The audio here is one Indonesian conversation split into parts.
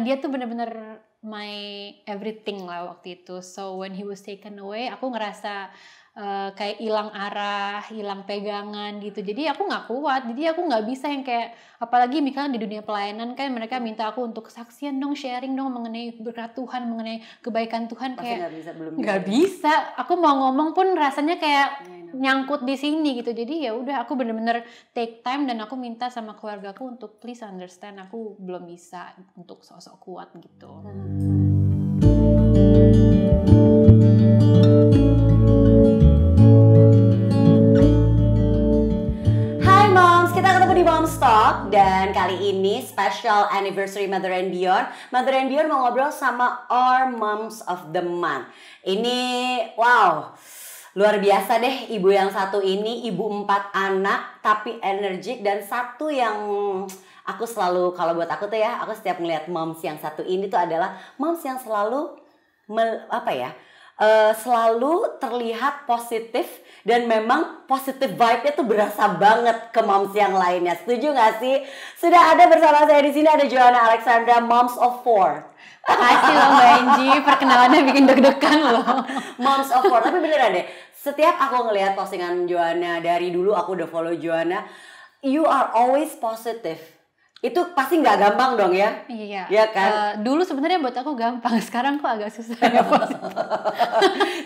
Dia tuh bener-bener my everything lah waktu itu. So when he was taken away, aku ngerasa kayak hilang arah, hilang pegangan gitu. Jadi aku nggak kuat. Jadi aku nggak bisa yang kayak, apalagi misalnya di dunia pelayanan kan mereka minta aku untuk kesaksian dong, sharing dong mengenai berkat Tuhan, mengenai kebaikan Tuhan. Pasti kayak nggak bisa. Aku mau ngomong pun rasanya kayak nyangkut di sini gitu. Jadi ya udah, aku bener-bener take time dan aku minta sama keluargaku untuk please understand, aku belum bisa untuk sok-sok kuat gitu. Talk, dan kali ini special anniversary Mother and Beyond. Mother and Beyond mau ngobrol sama our moms of the month. Ini wow, luar biasa deh ibu yang satu ini, ibu 4 anak tapi energik, dan satu yang aku selalu, kalau buat aku tuh ya, aku setiap ngeliat moms yang satu ini tuh adalah moms yang selalu selalu terlihat positif, dan memang positif vibe-nya tuh berasa banget ke moms yang lainnya. Setuju gak sih? Sudah ada bersama saya di sini ada Joanna Alexandra, moms of 4. Makasih loh Mbak Angie, perkenalannya bikin deg-degan loh. Moms of 4, tapi beneran deh, setiap aku ngelihat postingan Joanna, dari dulu aku udah follow Joanna, you are always positive. Itu pasti nggak gampang dong ya? Iya. Ya kan? Dulu sebenarnya buat aku gampang, sekarang kok agak susah ya.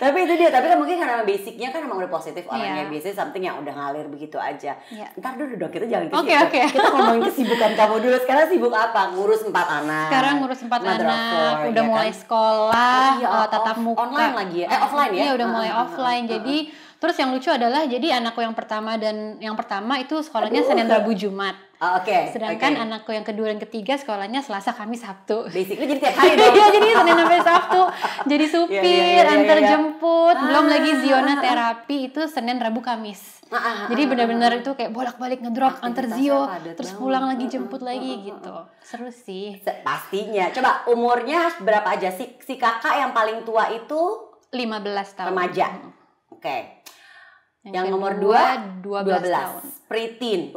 Tapi itu dia, tapi kan mungkin karena basicnya kan emang udah positif orangnya, biasanya something yang udah ngalir begitu aja. Ntar dulu dong, kita jangan ke situ. Okay. Kita ngomongin kesibukan kamu dulu. Sekarang sibuk apa? Ngurus 4 anak. Sekarang ngurus 4 anak, udah mulai sekolah, tatap muka. Online lagi ya? Offline ya? Iya, udah mulai offline. Jadi terus yang lucu adalah, jadi anakku yang pertama itu sekolahnya Senin, Rabu, Jumat. Sedangkan anakku yang kedua dan ketiga sekolahnya Selasa, Kamis, Sabtu. Basically jadi tiap hari dong. Iya, jadi Senin sampai Sabtu. Jadi supir, antar jemput, belum lagi Ziona terapi itu Senin, Rabu, Kamis. Jadi benar-benar itu kayak bolak-balik ngedrop, antar Zio, terus pulang lagi, jemput lagi gitu. Seru sih. Pastinya. Coba umurnya berapa aja sih? Si kakak yang paling tua itu 15 tahun. Remaja. Yang nomor 2 12 tahun. Preteen.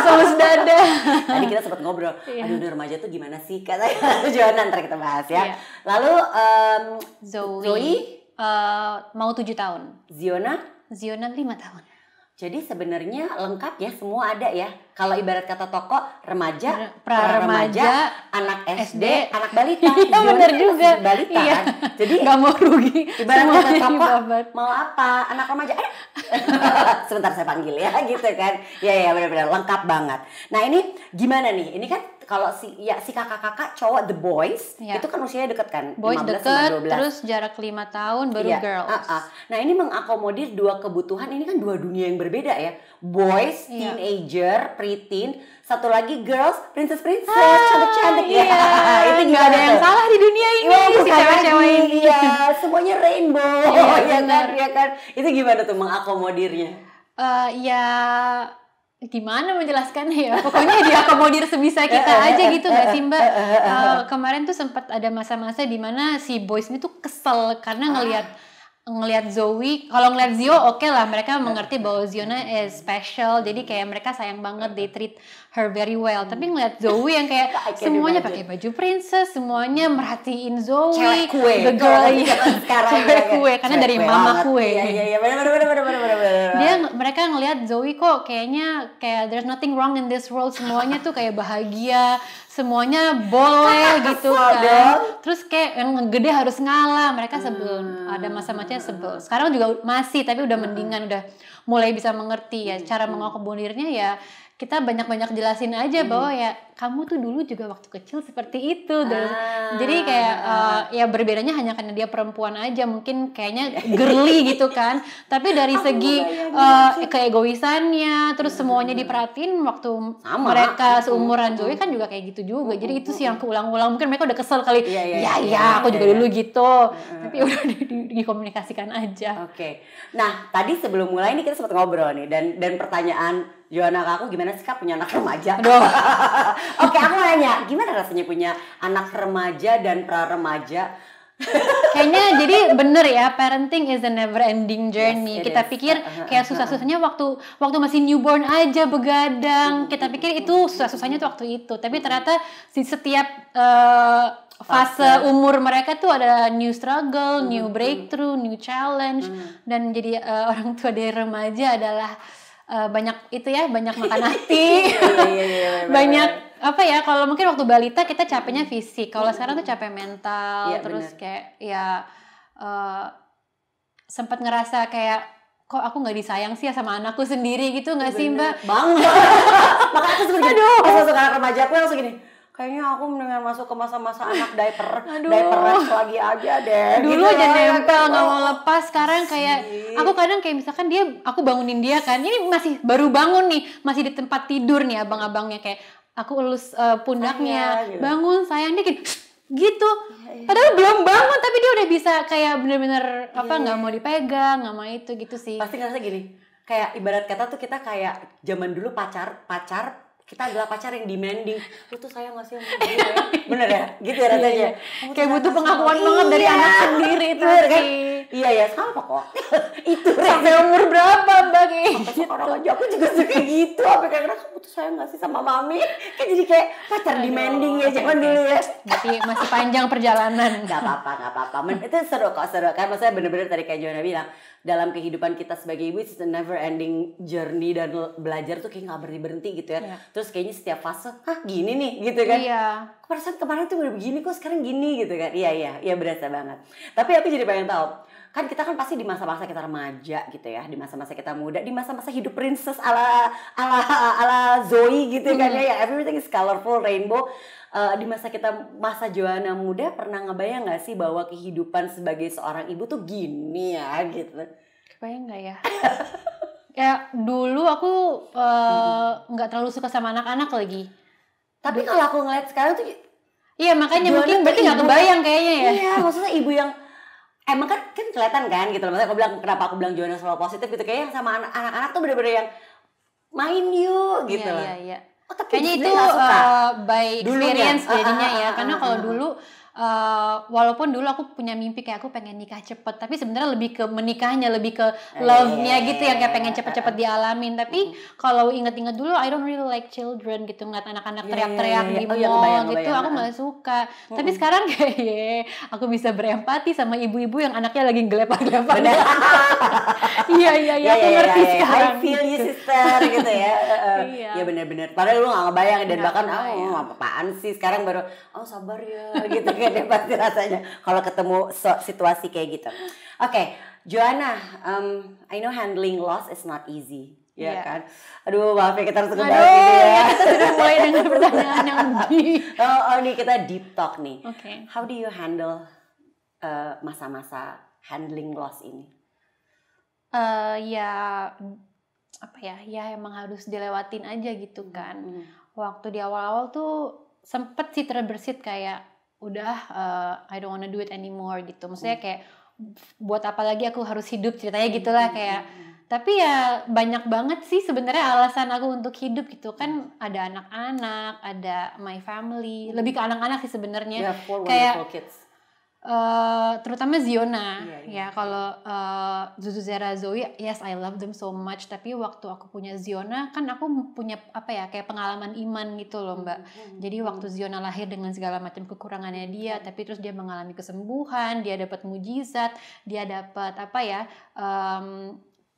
Lemes dada. Tadi kita sempat ngobrol. Aduh, remaja tuh gimana sih? Katanya Joanna, ntar kita bahas ya. Lalu Zoe mau 7 tahun. Ziona 5 tahun. Jadi sebenarnya lengkap ya, semua ada ya. Kalau ibarat kata toko, remaja, pra-remaja, anak SD, anak balita. Iya benar juga. Balita kan. Jadi nggak mau rugi. Ibarat kata toko, mau apa? Anak remaja. Sebentar saya panggil ya, gitu kan. Ya benar-benar lengkap banget. Nah ini gimana nih? Ini kan kalau si kakak-kakak cowok the boys itu kan usianya deket kan, boys 15 deket, 12. Terus jarak 5 tahun baru girls. Nah ini mengakomodir 2 kebutuhan, ini kan 2 dunia yang berbeda ya. Boys, teenager, preteen, satu lagi girls, princess, cantik-cantik ya. Itu nggak ada yang salah di dunia ini, si cewek-cewek ini. Iya, semuanya rainbow. Ya kan. Itu gimana tuh mengakomodirnya? Gimana menjelaskannya ya, pokoknya diakomodir sebisa kita aja gitu, nggak sih Mbak? Kemarin tuh sempat ada masa-masa di mana si boys ini tuh kesel karena ngelihat Zoe. Kalau ngelihat Zio oke lah, mereka mengerti bahwa Ziona is special, jadi kayak mereka sayang banget, they treat her very well. Tapi ngelihat Zoe yang kayak semuanya pakai baju princess, semuanya merhatiin Zoe, cewek kue, the girl cewek kue, karena dari mama kue. Iya benar. Mereka ngelihat Zoe kok kayak there's nothing wrong in this world, semuanya tuh kayak bahagia, semuanya boleh gitu kan. Terus kayak yang gede harus ngalah, mereka sebel, ada masa-masanya sebel. Sekarang juga masih, tapi udah mendingan, udah mulai bisa mengerti ya. Cara mengakomodirnya ya kita banyak-banyak jelasin aja bahwa ya kamu tuh dulu juga waktu kecil seperti itu. Jadi kayak ya berbedanya hanya karena dia perempuan aja, mungkin kayaknya girly gitu kan. Tapi dari segi keegoisannya, terus semuanya diperhatiin waktu mereka seumuran Zoe kan juga kayak gitu juga. Jadi itu sih yang keulang-ulang, mungkin mereka udah kesel kali. Aku juga dulu gitu. Tapi udah dikomunikasikan aja. Nah tadi sebelum mulai ini kita sempat ngobrol nih, dan pertanyaan Joanna ke aku, gimana sih Kak punya anak remaja? Oke, aku nanya, gimana rasanya punya anak remaja dan pra-remaja? Kayaknya jadi bener ya, parenting is a never ending journey. Yes, it Kita is. pikir kayak susah-susahnya waktu masih newborn aja begadang. Kita pikir itu susah-susahnya tuh waktu itu. Tapi ternyata di setiap fase umur mereka tuh ada new struggle, new breakthrough, new challenge. Dan jadi orang tua dari remaja adalah banyak itu ya, banyak makan hati. Banyak apa ya, kalau mungkin waktu balita kita capeknya fisik, kalau sekarang tuh capek mental, terus kayak ya sempat ngerasa kayak kok aku nggak disayang sih ya sama anakku sendiri gitu nggak sih Mbak? Banget. Makanya aku sebenarnya pas masuk anak remaja aku langsung gini, kayaknya aku mendingan masuk ke masa-masa anak diaper rash lagi aja deh. Dulu aja nempel nggak mau lepas, sekarang kayak aku kadang kayak misalkan aku bangunin dia kan, ini masih baru bangun nih, masih di tempat tidur nih abang-abangnya, kayak aku elus pundaknya, gitu. Bangun sayang dikit gitu. Padahal belum bangun tapi dia udah bisa kayak bener-bener nggak mau dipegang, nggak mau itu gitu sih. Pasti ngerasa gini, kayak ibarat kata tuh kita kayak zaman dulu pacar kita adalah pacar yang demanding. Lu tuh sayang gak sih sama gue ya? Bener ya? Gitu ya rasanya. Kayak butuh pengakuan banget dari anak sendiri itu kan? Iya sama kok. Itu sampai umur berapa Mbak kayak gitu. Sekarang aja aku juga suka gitu. Apa kayak kamu tuh sayang gak sih sama mami? Kayak jadi kayak pacar demanding ya zaman dulu ya. Berarti masih panjang perjalanan. Gak apa-apa. Itu seru kan. Maksudnya bener-bener tadi kayak Joanna bilang, dalam kehidupan kita sebagai ibu it's a never ending journey, dan belajar tuh kayak gak berhenti gitu ya. Terus kayaknya setiap fase, gini nih gitu kan. Iya. Perasaan kemarin tuh udah begini kok sekarang gini gitu kan. Iya berasa banget. Tapi aku jadi pengen tahu, kan kita kan pasti di masa-masa kita remaja gitu ya, di masa-masa kita muda, di masa-masa hidup princess ala Zoe gitu kan ya, everything is colorful, rainbow. Di masa Joanna muda pernah ngebayang gak sih bahwa kehidupan sebagai seorang ibu tuh gini ya gitu? Kebayang gak ya? Ya dulu aku nggak terlalu suka sama anak-anak lagi. Tapi kalau aku ngeliat sekarang tuh, iya makanya Joanna mungkin berarti nggak kebayang kayaknya ya. Iya, maksudnya ibu yang emang kan kelihatan kan gitu. Maksudnya kenapa aku bilang Joanna selalu positif gitu, kayaknya sama anak-anak tuh bener-bener yang main yuk gitu. Iya. Kayaknya itu by experience jadinya ya. Karena kalau dulu walaupun dulu aku punya mimpi kayak aku pengen nikah cepet, tapi sebenarnya lebih ke menikahnya, lebih ke love-nya gitu yang kayak pengen cepet-cepet dialamin. Tapi kalau inget-inget dulu I don't really like children gitu, ngeliat anak-anak teriak-teriak di mall gitu, aku nggak suka. Tapi sekarang kayak aku bisa berempati sama ibu-ibu yang anaknya lagi gelepar-gelepar. Iya aku ngerti sekarang. I feel you sister gitu ya. Iya benar-benar. Padahal lu nggak ngebayang dan bahkan apaan sih sekarang baru sabar ya gitu. Dia pasti rasanya kalau ketemu situasi kayak gitu. Oke, Joanna, I know handling loss is not easy, ya kan? Aduh, maaf ya kita harus kembali ya. Kita sudah mulai dengan pertanyaan yang deep. Nih kita deep talk nih. Okay. How do you handle masa-masa handling loss ini? Ya emang harus dilewatin aja gitu kan. Waktu di awal-awal tuh sempet sih terbersit kayak udah I don't wanna do it anymore gitu. Maksudnya kayak buat apa lagi aku harus hidup, ceritanya gitulah kayak. Tapi ya banyak banget sih sebenarnya alasan aku untuk hidup gitu kan. Ada anak-anak, ada my family, lebih ke anak-anak sih sebenarnya. Kayak kids. Terutama Ziona ya kalau Zuzu Zera Zoe, yes I love them so much, tapi waktu aku punya Ziona kan aku punya kayak pengalaman iman gitu loh Mbak. Jadi waktu Ziona lahir dengan segala macam kekurangannya dia, tapi terus dia mengalami kesembuhan, dia dapat mujizat, dia dapat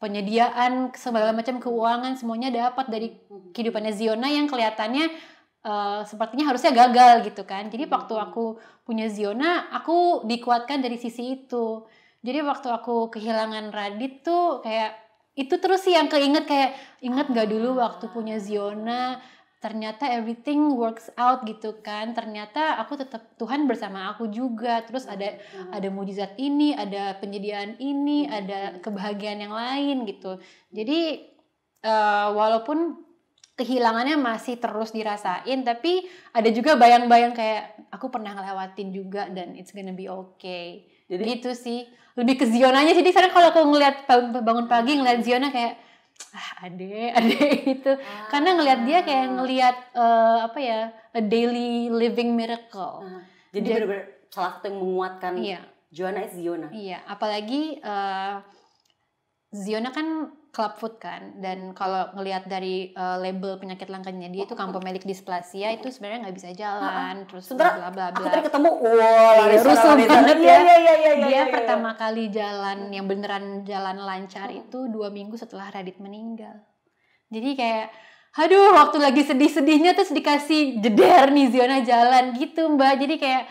penyediaan segala macam keuangan, semuanya dapat dari kehidupannya Ziona yang kelihatannya sepertinya harusnya gagal gitu kan. Jadi waktu aku punya Ziona, aku dikuatkan dari sisi itu. Jadi waktu aku kehilangan Radit tuh kayak itu terus sih yang keinget, kayak inget gak dulu waktu punya Ziona ternyata everything works out gitu kan. Ternyata aku tetap Tuhan bersama aku juga. Terus ada mujizat ini, ada penyediaan ini, ada kebahagiaan yang lain gitu. Jadi walaupun kehilangannya masih terus dirasain, tapi ada juga bayang-bayang kayak aku pernah ngelewatin juga dan it's gonna be okay. Jadi gitu sih, lebih ke Zionanya. Jadi sekarang kalau aku ngeliat bangun pagi ngeliat Ziona kayak ade itu, karena ngeliat dia kayak ngeliat a daily living miracle. Jadi benar-benar salah satu yang menguatkan Joanna is Ziona. Iya, apalagi Ziona kan clubfoot kan, dan kalau ngelihat dari label penyakit langkanya dia itu campomelik dysplasia, itu sebenarnya nggak bisa jalan, terus bla bla Aku bla. tadi ketemu, rusuh banget ya. Dia iya. pertama kali jalan yang beneran jalan lancar itu 2 minggu setelah Radit meninggal. Jadi kayak, aduh, waktu lagi sedih-sedihnya terus dikasih jeder nih Ziona jalan gitu Mbak. Jadi kayak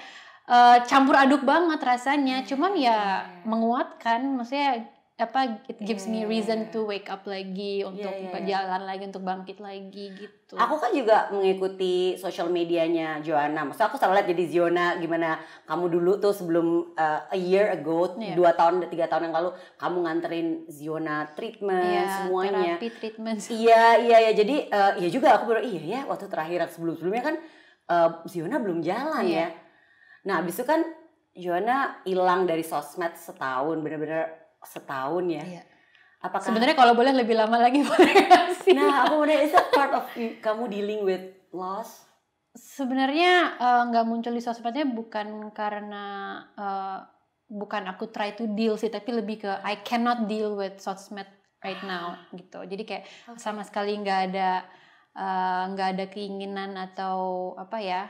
campur aduk banget rasanya. Cuman ya menguatkan, maksudnya it gives me reason to wake up lagi untuk jalan lagi, untuk bangkit lagi gitu. Aku kan juga mengikuti social medianya Joanna. Maksudnya aku selalu lihat jadi Ziona gimana kamu dulu tuh sebelum a year ago, 2 tahun 3 tahun yang lalu kamu nganterin Ziona treatment semuanya. Terapi treatment. Iya. Jadi iya juga aku baru ya waktu terakhir sebelumnya kan Ziona belum jalan ya. Nah, abis itu kan Joanna hilang dari sosmed setahun, bener-bener setahun ya. Iya. Apakah sebenarnya kalau boleh lebih lama lagi boleh nggak sih? Nah, aku mau nanya, is that part of kamu dealing with loss? Sebenarnya nggak muncul di sosmednya bukan karena bukan aku try to deal sih, tapi lebih ke I cannot deal with sosmed right now gitu. Jadi kayak sama sekali nggak ada keinginan atau apa ya.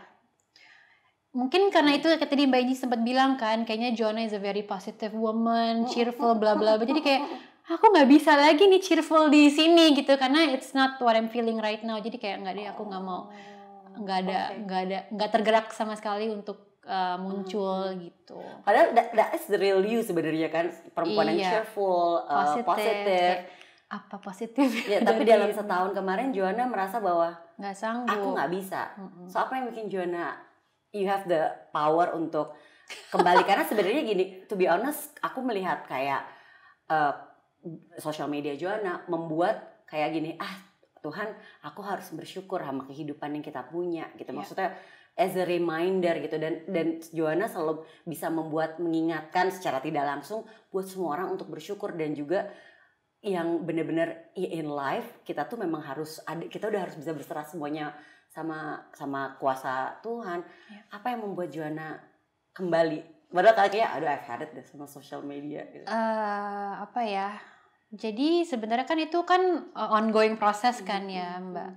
Mungkin karena itu kayak tadi Mbak Iji sempat bilang kan, kayaknya Joanna is a very positive woman, cheerful, bla bla bla. Jadi kayak aku nggak bisa lagi nih cheerful di sini gitu, karena it's not what I'm feeling right now. Jadi kayak nggak deh, aku nggak mau, nggak tergerak sama sekali untuk muncul gitu. Padahal that is the real you sebenarnya kan, perempuan yang cheerful, positif. Apa positif? Ya, tapi dalam setahun kemarin Joanna merasa bahwa nggak sanggup. Aku nggak bisa. So apa yang bikin Joanna you have the power untuk kembali? Karena sebenarnya gini, to be honest, aku melihat kayak social media Joanna membuat kayak gini, Tuhan, aku harus bersyukur sama kehidupan yang kita punya gitu. Maksudnya as a reminder gitu, dan Joanna selalu bisa mengingatkan secara tidak langsung buat semua orang untuk bersyukur, dan juga yang benar-benar in life kita tuh memang harus ada, kita udah harus bisa berserah semuanya sama kuasa Tuhan. Apa yang membuat Joanna kembali? Padahal kayak aduh I've had it deh sama social media gitu. Apa ya? Jadi sebenarnya kan itu kan ongoing proses kan ya Mbak.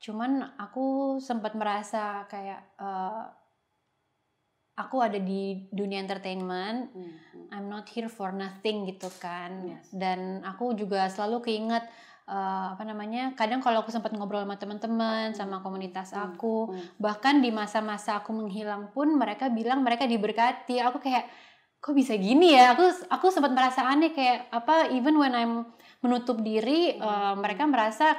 Cuman aku sempat merasa kayak aku ada di dunia entertainment. I'm not here for nothing gitu kan. Dan aku juga selalu keinget kadang kalau aku sempat ngobrol sama teman-teman, sama komunitas aku, bahkan di masa-masa aku menghilang pun mereka bilang mereka diberkati. Aku kayak, kok bisa gini ya? Aku sempat merasa aneh, kayak even when I'm menutup diri, mereka merasa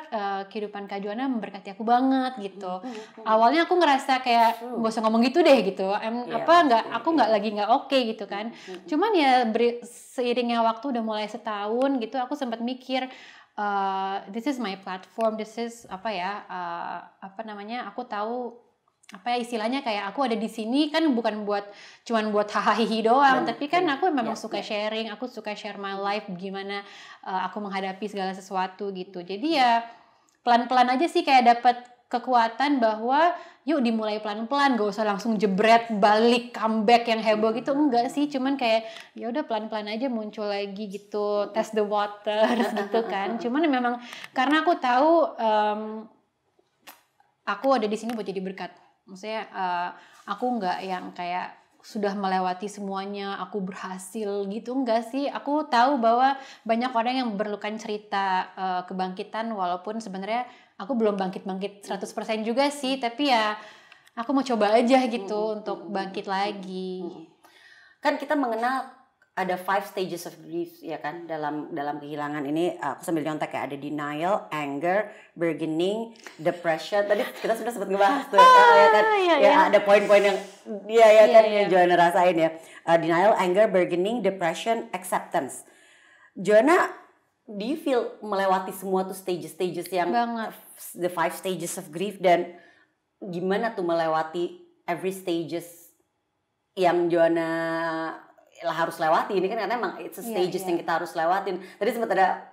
kehidupan Kak Joanna memberkati aku banget gitu. Awalnya aku ngerasa kayak gak usah ngomong gitu deh gitu. Aku nggak oke gitu kan. Cuman ya seiringnya waktu udah mulai setahun gitu, aku sempat mikir, this is my platform, this is aku tahu istilahnya kayak aku ada di sini kan bukan cuman buat hahaha doang, tapi kan aku memang suka sharing, aku suka share my life, gimana aku menghadapi segala sesuatu gitu. Jadi ya pelan-pelan aja sih kayak dapat kekuatan bahwa yuk dimulai pelan-pelan, gak usah langsung jebret balik comeback yang heboh gitu, enggak sih, cuman kayak ya udah pelan-pelan aja muncul lagi gitu, test the waters gitu kan. Cuman memang karena aku tahu aku ada di sini buat jadi berkat. Maksudnya aku nggak yang kayak sudah melewati semuanya, aku berhasil gitu, enggak sih. Aku tahu bahwa banyak orang yang memerlukan cerita kebangkitan, walaupun sebenarnya aku belum bangkit 100% juga sih, tapi ya aku mau coba aja gitu untuk bangkit lagi. Kan kita mengenal ada 5 stages of grief ya kan, dalam kehilangan ini. Aku sambil nyontek ya, ada denial, anger, bargaining, depression. Tadi kita sudah sempat ngebahas tuh ada poin-poin yang yang Joanna rasain ya. Denial, anger, bargaining, depression, acceptance. Joanna, do you feel melewati semua tuh stages yang banget, the 5 stages of grief, dan gimana tuh melewati every stages yang Joanna harus lewati ini kan, karena emang it's a stages yang kita harus lewatin. Tadi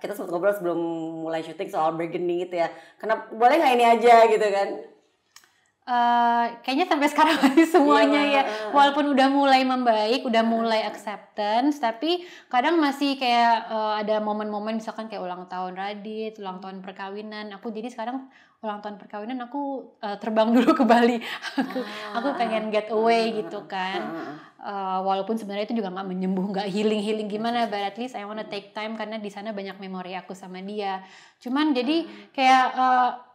kita sempat ngobrol sebelum mulai syuting soal bargaining gitu ya. Kenapa boleh nggak ini aja gitu kan? Kayaknya sampai sekarang masih semuanya Iya, ya. Walaupun udah mulai membaik, udah mulai acceptance, tapi kadang masih kayak ada momen-momen misalkan kayak ulang tahun Radit, ulang tahun perkawinan. Aku jadi sekarang ulang tahun perkawinan aku terbang dulu ke Bali. Aku pengen get away gitu kan. Walaupun sebenarnya itu juga nggak menyembuh, nggak healing gimana, but at least I wanna take time karena di sana banyak memori aku sama dia. Cuman jadi kayak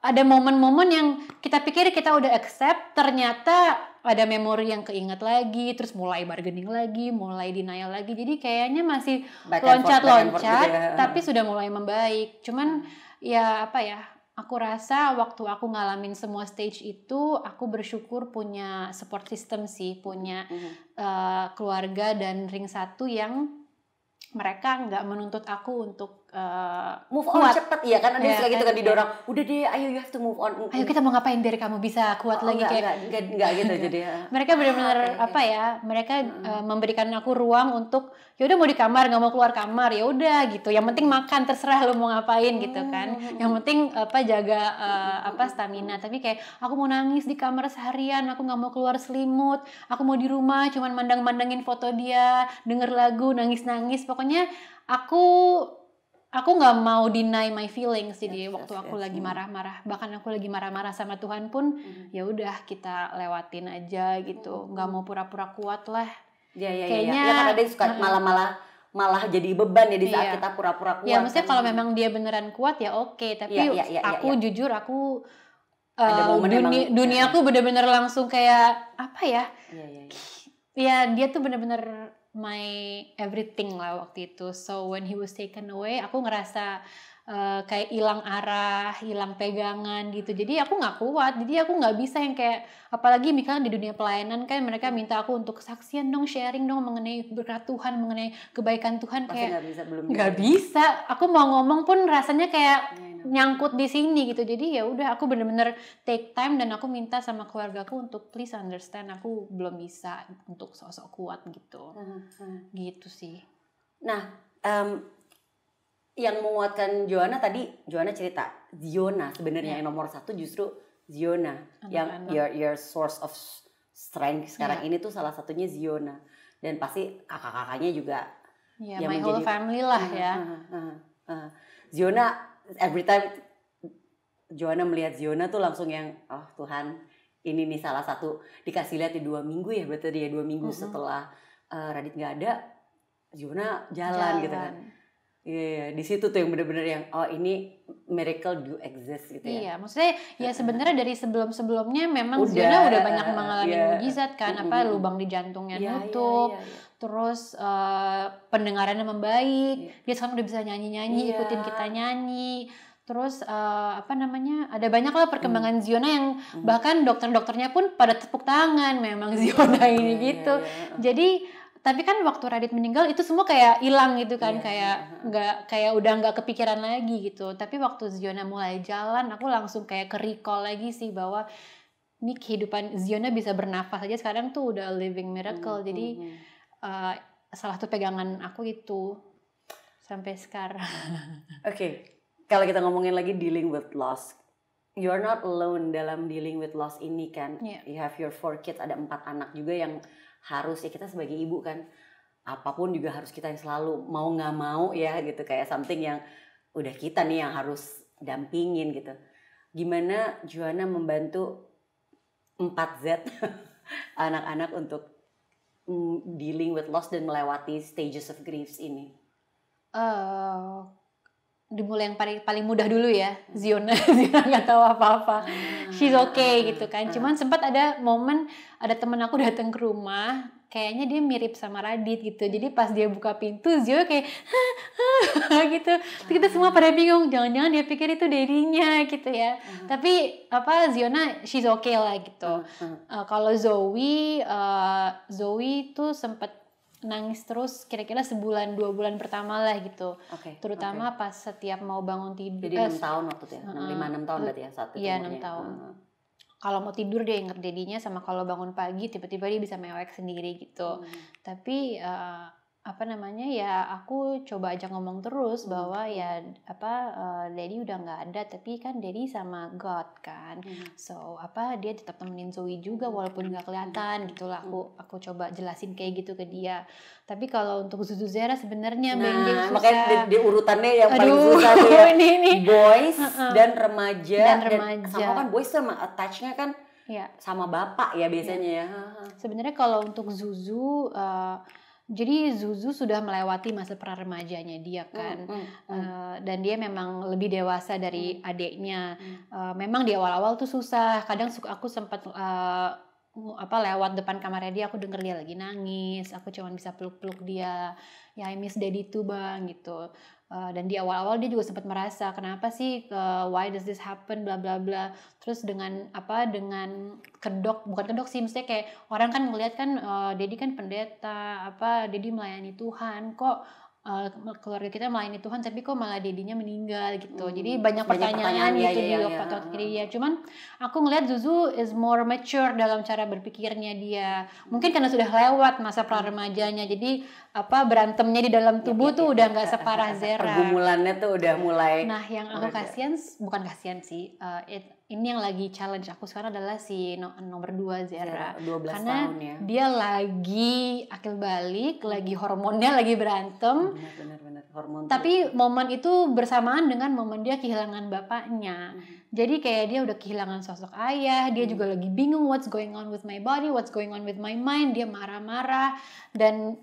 ada momen-momen yang kita pikir kita udah accept, ternyata ada memori yang keinget lagi, terus mulai bargaining lagi, mulai denial lagi. Jadi kayaknya masih loncat-loncat, tapi sudah mulai membaik. Cuman ya apa ya? Aku rasa waktu aku ngalamin semua stage itu, aku bersyukur punya support system sih, punya keluarga dan ring satu yang mereka nggak menuntut aku untuk move on cepet ya kan, ada istilah gitu kan, didorong udah deh ayo you have to move on, ayo kita mau ngapain biar kamu bisa kuat lagi, enggak gitu. Jadi mereka benar-benar apa ya, mereka memberikan aku ruang untuk ya udah mau di kamar nggak mau keluar kamar ya udah gitu, yang penting makan terserah lu mau ngapain gitu kan, yang penting jaga stamina. Tapi kayak aku mau nangis di kamar seharian, aku nggak mau keluar selimut, aku mau di rumah cuman mandang-mandangin foto dia, denger lagu, nangis-nangis, pokoknya aku nggak mau deny my feelings. Jadi waktu aku lagi marah-marah, bahkan aku lagi marah-marah sama Tuhan pun, ya udah kita lewatin aja gitu, nggak mau pura-pura kuat lah. Kayaknya ya kan ada yang suka malah jadi beban ya di saat kita pura-pura kuat. Ya maksudnya kalau memang dia beneran kuat ya oke, tapi aku jujur aku dunia aku bener-bener langsung kayak apa ya? Ya dia tuh bener-bener my everything lah waktu itu. So when he was taken away, aku ngerasa kayak hilang arah, hilang pegangan gitu. Jadi aku nggak kuat. Jadi aku nggak bisa yang kayak, apalagi misalnya di dunia pelayanan kan mereka minta aku untuk kesaksian dong, sharing dong mengenai berkat Tuhan, mengenai kebaikan Tuhan. Pasti kayak nggak bisa. Aku mau ngomong pun rasanya kayak nyangkut di sini gitu. Jadi ya udah aku bener-bener take time dan aku minta sama keluargaku untuk please understand, aku belum bisa untuk sok-sok kuat gitu. Gitu sih. Nah, yang menguatkan Joanna tadi, Joanna cerita Ziona sebenarnya yang nomor satu justru Ziona, yang your source of strength sekarang ini tuh salah satunya Ziona, dan pasti kakak-kakaknya juga. Yang my whole family lah ya. Ziona, every time Joanna melihat Ziona tuh langsung yang oh Tuhan, ini nih salah satu dikasih lihat di 2 minggu ya, berarti dia 2 minggu setelah Radit nggak ada, Ziona jalan gitu kan. Iya, di situ tuh yang benar-benar yang oh ini miracle do exist gitu ya. Iya, maksudnya ya sebenarnya dari sebelum-sebelumnya memang Ziona udah banyak mengalami mukjizat kan, apa lubang di jantungnya nutup, terus pendengarannya membaik, dia sekarang udah bisa nyanyi-nyanyi, ikutin kita nyanyi. Terus ada banyak lah perkembangan Ziona yang bahkan dokter-dokternya pun pada tepuk tangan memang Ziona ini gitu. Jadi tapi kan waktu Radit meninggal itu semua kayak hilang gitu kan, kayak udah nggak kepikiran lagi gitu. Tapi waktu Ziona mulai jalan, aku langsung kayak ke-recall lagi sih bahwa ini kehidupan Ziona bisa bernafas aja sekarang tuh udah living miracle. Jadi salah satu pegangan aku itu sampai sekarang. Oke. Kalau kita ngomongin lagi dealing with loss, you are not alone dalam dealing with loss ini kan. You have your 4 kids, ada 4 anak juga yang harus ya, kita sebagai ibu kan apapun juga harus kita yang selalu mau nggak mau ya gitu, kayak something yang udah kita nih yang harus dampingin gitu. Gimana Joanna membantu 4Z anak-anak untuk dealing with loss dan melewati stages of griefs ini? Dimulai yang paling mudah dulu ya, Ziona nggak tahu apa-apa, she's okay gitu kan. Cuman sempat ada momen ada temen aku datang ke rumah, kayaknya dia mirip sama Radit gitu. Jadi pas dia buka pintu, Ziona kayak gitu. Terus kita semua pada bingung, jangan-jangan dia pikir itu dadinya gitu ya. Tapi Ziona she's okay lah gitu. Kalau Zoe tuh sempat nangis terus kira-kira 1-2 bulan pertama lah gitu. Terutama pas setiap mau bangun tidur. Jadi 6 tahun waktu itu ya? 5-6 tahun berarti ya saat itu? Iya 6 tahun. Kalau mau tidur dia inget dedinya, sama kalau bangun pagi tiba-tiba dia bisa mewek sendiri gitu. Tapi apa namanya ya, aku coba ajak ngomong terus bahwa ya Daddy udah nggak ada, tapi kan Daddy sama God kan, so dia tetap temenin Zoe juga walaupun nggak kelihatan gitulah. Aku coba jelasin kayak gitu ke dia. Tapi kalau untuk Zuzu Zera sebenarnya bengeng susah. Makanya di urutannya yang paling susah tuh ya ini. Boys dan remaja. Dan sama kan boys tuh emang attach-nya kan sama bapak ya biasanya ya. Sebenarnya kalau untuk Zuzu, jadi Zuzu sudah melewati masa pra-remajanya dia kan, dan dia memang lebih dewasa dari adiknya. Memang di awal-awal tuh susah, kadang aku sempat lewat depan kamarnya dia, aku denger dia lagi nangis, aku cuma bisa peluk-peluk dia, ya I miss daddy tuh bang gitu. Dan di awal-awal dia juga sempat merasa kenapa sih, why does this happen, bla bla bla. Terus dengan bukan kedok sih, maksudnya kayak orang kan ngelihat kan, Daddy kan pendeta, Daddy melayani Tuhan, kok keluarga kita melayani Tuhan tapi kok malah Daddy-nya meninggal gitu. Jadi banyak pertanyaan gitu di otak dia. Cuman aku ngelihat Zuzu is more mature dalam cara berpikirnya dia. Mungkin karena sudah lewat masa pra-remajanya, jadi berantemnya di dalam tubuh tuh udah nggak separah Zera. Pergumulannya tuh udah mulai. Nah, yang aku bukan kasihan sih, ini yang lagi challenge aku sekarang adalah si nomor 2 Zera. 12 karena tahun ya. Dia lagi akil balik, lagi hormonnya lagi berantem. Benar hormon. Tapi momen itu bersamaan dengan momen dia kehilangan bapaknya. Jadi kayak dia udah kehilangan sosok ayah, dia juga lagi bingung what's going on with my body, what's going on with my mind, dia marah-marah. Dan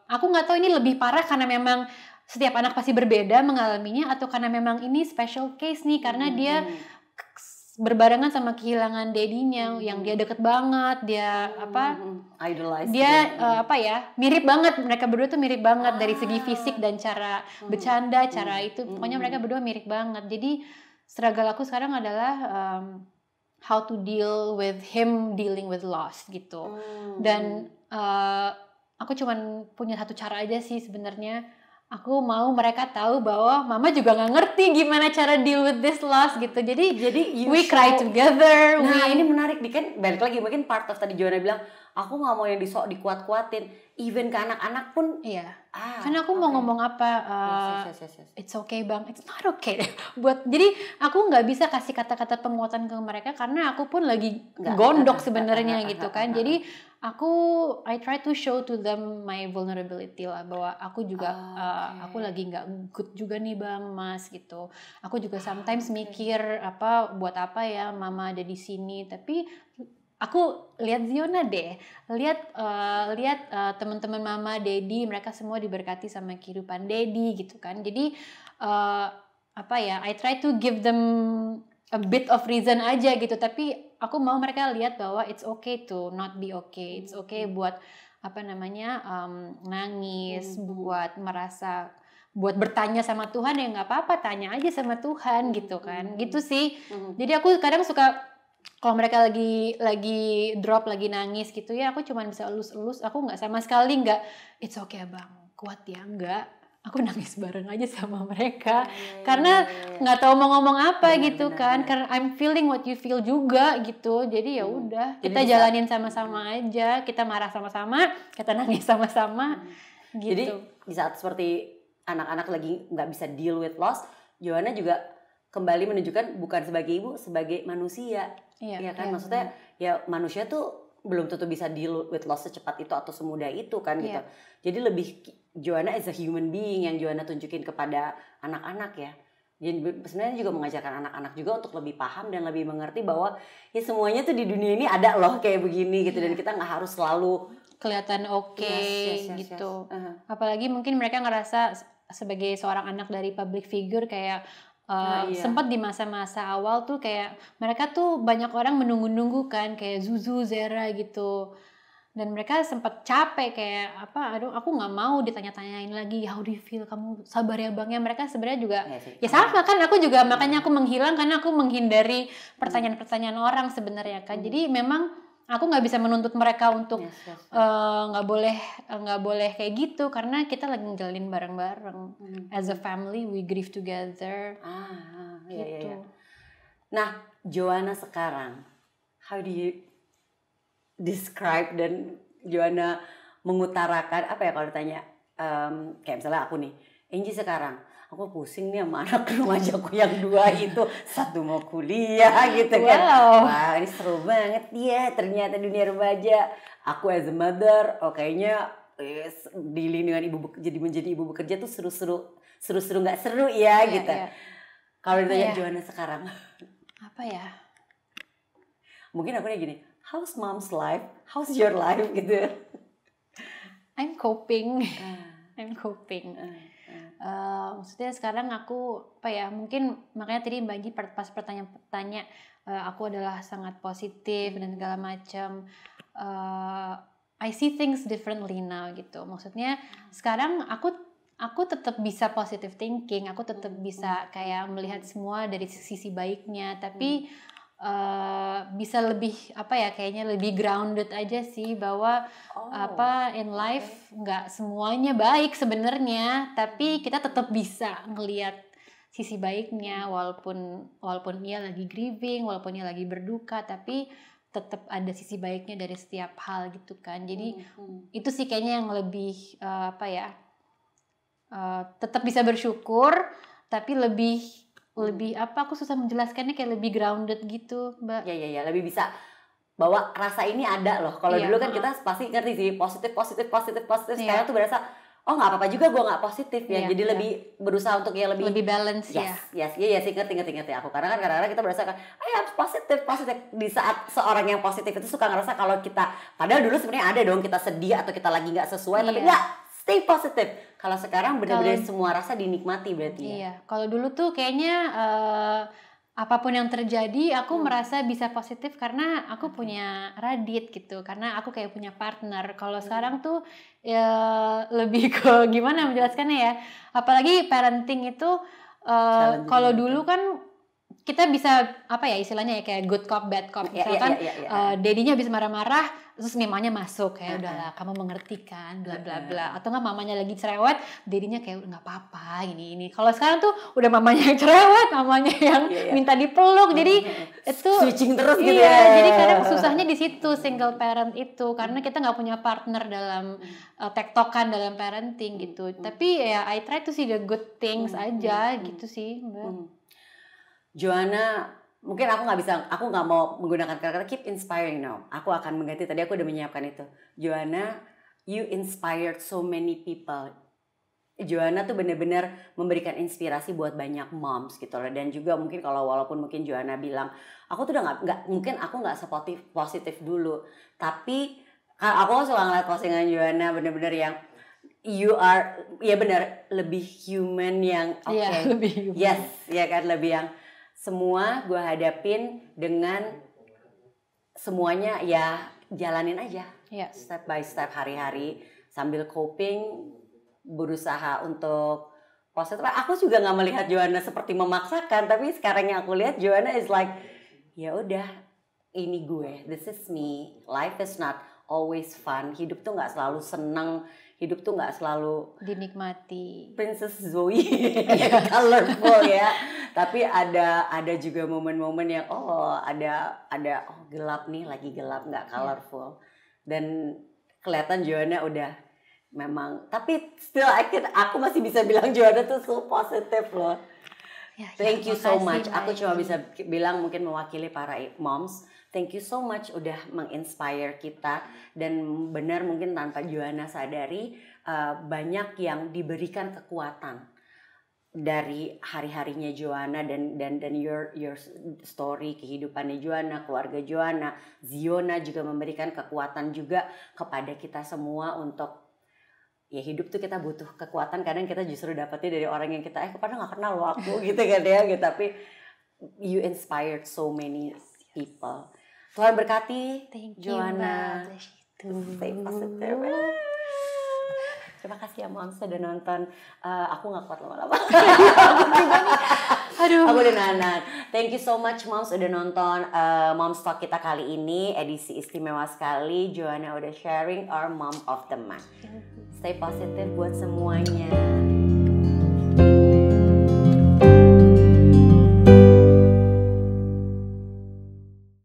aku nggak tahu ini lebih parah karena memang setiap anak pasti berbeda mengalaminya, atau karena memang ini special case nih karena dia berbarengan sama kehilangan daddy-nya yang dia deket banget, dia idolize dia mirip banget, mereka berdua tuh mirip banget dari segi fisik dan cara bercanda, cara itu pokoknya mereka berdua mirip banget. Jadi struggle aku sekarang adalah how to deal with him dealing with loss gitu. Dan aku cuman punya satu cara aja sih sebenarnya. Aku mau mereka tahu bahwa mama juga nggak ngerti gimana cara deal with this loss gitu. Jadi we cry together. Nah ini menarik nih kan, balik lagi mungkin part of tadi Joanna bilang aku nggak mau yang dikuat-kuatin, even ke anak-anak pun. Iya. Karena aku mau ngomong apa? It's okay bang, it's not okay. Jadi aku nggak bisa kasih kata-kata penguatan ke mereka karena aku pun lagi gondok sebenarnya gitu kan. Jadi I try to show to them my vulnerability lah, bahwa aku juga aku lagi nggak good juga nih bang, mas gitu. Aku juga sometimes mikir buat apa ya mama ada di sini, tapi aku lihat Ziona deh, lihat teman-teman mama, daddy, mereka semua diberkati sama kehidupan daddy gitu kan. Jadi I try to give them a bit of reason aja gitu, tapi aku mau mereka lihat bahwa it's okay to not be okay, it's okay buat nangis, buat merasa, buat bertanya sama Tuhan, ya nggak apa-apa, tanya aja sama Tuhan gitu kan, gitu sih. Jadi aku kadang suka kalau mereka lagi drop, lagi nangis gitu ya, aku cuma bisa elus-elus, aku nggak sama sekali nggak it's okay bang, kuat ya, nggak, aku nangis bareng aja sama mereka karena nggak tahu mau ngomong apa gitu kan, karena I'm feeling what you feel juga gitu. Jadi ya udah, kita jalanin sama-sama aja, kita marah sama-sama, kita nangis sama-sama gitu. Jadi di saat seperti anak-anak lagi nggak bisa deal with loss, Joanna juga kembali menunjukkan bukan sebagai ibu, sebagai manusia. Iya kan, maksudnya ya manusia tuh belum tentu bisa deal with loss secepat itu atau semudah itu kan gitu. Jadi lebih Joanna as a human being yang Joanna tunjukin kepada anak-anak ya. Jadi sebenarnya juga mengajarkan anak-anak juga untuk lebih paham dan lebih mengerti bahwa ya semuanya tuh di dunia ini ada loh kayak begini gitu, dan kita nggak harus selalu kelihatan gitu. Apalagi mungkin mereka ngerasa sebagai seorang anak dari public figure kayak sempat di masa-masa awal tuh kayak mereka tuh banyak orang menunggu-nunggu kan kayak Zuzu, Zera gitu, dan mereka sempat capek kayak aduh aku nggak mau ditanya-tanyain lagi how do you feel, kamu sabar ya bang ya. Mereka sebenarnya juga ya sama kan, aku juga makanya aku menghilang karena aku menghindari pertanyaan-pertanyaan orang sebenarnya kan. Jadi memang aku nggak bisa menuntut mereka untuk nggak boleh kayak gitu, karena kita lagi ngejalanin bareng-bareng. As a family we grieve together. Gitu. Iya. Nah, Joanna sekarang, how do you describe dan Joanna mengutarakan apa ya kalau ditanya kayak misalnya aku nih, Angie sekarang aku pusing nih sama anak remajaku yang 2 itu, satu mau kuliah gitu kan. Wah ini seru banget ya ternyata dunia remaja. Aku as a mother, kayaknya di lingkungan menjadi ibu bekerja tuh seru nggak seru ya gitu. Kalau ditanya Joanna sekarang, apa ya? Mungkin aku kayak gini, how's mom's life? How's your life gitu? I'm coping. Maksudnya sekarang aku mungkin makanya tadi Mbak Gi pas pertanyaan aku adalah sangat positif dan segala macam. I see things differently now gitu. Maksudnya sekarang aku tetap bisa positive thinking, aku tetap bisa kayak melihat semua dari sisi baiknya, tapi bisa lebih kayaknya lebih grounded aja sih, bahwa in life nggak semuanya baik sebenarnya, tapi kita tetap bisa ngelihat sisi baiknya, walaupun ia lagi grieving, walaupun ia lagi berduka, tapi tetap ada sisi baiknya dari setiap hal gitu kan. Jadi itu sih kayaknya yang lebih tetap bisa bersyukur, tapi lebih aku susah menjelaskannya, kayak lebih grounded gitu, Mbak. Iya, lebih bisa bahwa rasa ini ada loh. Kalau dulu kan kita pasti ngerti sih positif. Sekarang tuh berasa nggak apa-apa juga gue nggak positif ya. Jadi lebih berusaha untuk lebih balance Iya sih ngerti aku. Karena kan kadang-kadang kita berasa kan harus positif. Di saat seorang yang positif itu suka ngerasa kalau kita, padahal dulu sebenarnya ada dong kita sedih atau kita lagi nggak sesuai, tapi nggak, stay positif. Kalau sekarang benar-benar semua rasa dinikmati berarti ya. Iya, kalau dulu tuh kayaknya apapun yang terjadi aku merasa bisa positif karena aku punya Radit gitu, karena aku kayak punya partner. Kalau sekarang tuh ya lebih ke gimana menjelaskannya ya, apalagi parenting itu kalau dulu kan kita bisa istilahnya ya kayak good cop bad cop, misalkan dedinya habis marah-marah terus mamanya masuk kayak udahlah kamu mengerti kan bla bla bla, atau nggak mamanya lagi cerewet dedinya kayak nggak apa-apa ini. Kalau sekarang tuh udah mamanya yang cerewet, mamanya yang minta dipeluk, jadi itu switching terus gitu ya. Jadi kadang susahnya di situ single parent itu, karena kita nggak punya partner dalam tektokan dalam parenting gitu. Tapi ya I try to see the good things aja gitu sih, Mbak. Joanna, mungkin aku nggak mau menggunakan kata-kata keep inspiring now. Aku akan mengganti, tadi aku udah menyiapkan itu. Joanna, you inspired so many people. Joanna tuh benar-benar memberikan inspirasi buat banyak moms gitu loh. Dan juga mungkin walaupun mungkin Joanna bilang, aku tuh udah nggak positif dulu. Tapi aku suka ngeliat postingan Joanna benar-benar yang you are, ya benar, lebih human yang lebih human. Yes, ya kan, lebih yang semua gue hadapin dengan semuanya ya jalanin aja, step by step, hari-hari sambil coping, berusaha untuk positif. Aku juga nggak melihat Joanna seperti memaksakan, tapi sekarang yang aku lihat Joanna is like, ya udah, ini gue, this is me, life is not always fun, hidup tuh nggak selalu seneng, hidup tuh nggak selalu dinikmati Princess Zoe colorful ya, tapi ada juga momen-momen yang ada gelap nih, lagi gelap, nggak colorful. Dan kelihatan Joanna udah memang, tapi still aku masih bisa bilang Joanna tuh so positif loh. Thank you so much. Aku cuma bisa bilang mungkin mewakili para moms, thank you so much udah menginspire kita. Dan benar mungkin tanpa Joanna sadari, banyak yang diberikan kekuatan dari hari-harinya Joanna dan your story, kehidupannya Joanna, keluarga Joanna. Ziona juga memberikan kekuatan juga kepada kita semua untuk ya hidup tuh kita butuh kekuatan, kadang kita justru dapetnya dari orang yang kita padahal nggak kenal loh aku gitu kan ya gitu. Tapi you inspired so many people. Tuhan berkati Joanna. Stay positive. Terima kasih ya Moms sudah nonton. Aku nggak kuat lama-lama. Aku udah nahan. Thank you so much Moms udah nonton Moms Talk kita kali ini, edisi istimewa sekali. Joanna udah sharing our Mom of the Month. Stay positive buat semuanya.